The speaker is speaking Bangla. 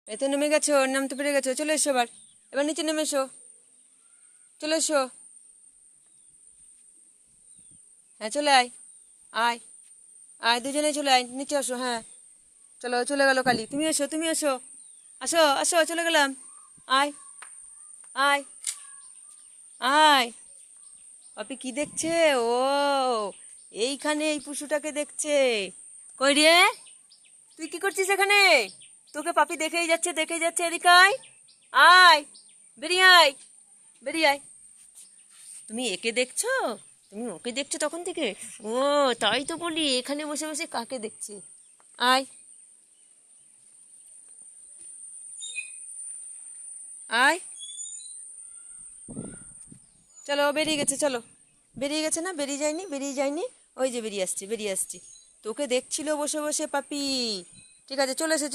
এই তো নেমে গেছো, নামতে পেরে গেছো, চলে এসো এবার। এবার নিচে নেমে এসো, চলে এসো। হ্যাঁ চলে আয়, আয় আয়, দুজনে চলে আয়, নিচে আসো। হ্যাঁ চলো, চলে গেল কালি। তুমি এসো, তুমি এসো, আসো আসো, চলে গেলাম। আয় আয় আয়। পাপি কি দেখছে? ও এইখানে এই পশুটাকে দেখছে। কই রে, তুই কি করছিস এখানে? তোকে পাপি দেখেই যাচ্ছে, দেখেই যাচ্ছে। এদিকে আয়, আয়, বেরিয়ে আয়, বেরিয়ে আয়। তুমি একে দেখছো, তুমি ওকে দেখছো তখন থেকে? ও তাই তো বলি, এখানে বসে বসে কাকে দেখছে। আয় আয়, চলো, ও বেরিয়ে গেছে, চলো। বেরিয়ে গেছে না? বেরিয়ে যায়নি, বেরিয়ে যায়নি। ওই যে বেরিয়ে আসছে, বেরিয়ে আসছে। তোকে দেখছিল বসে বসে পাপি। ঠিক আছে, চলে এসেছে,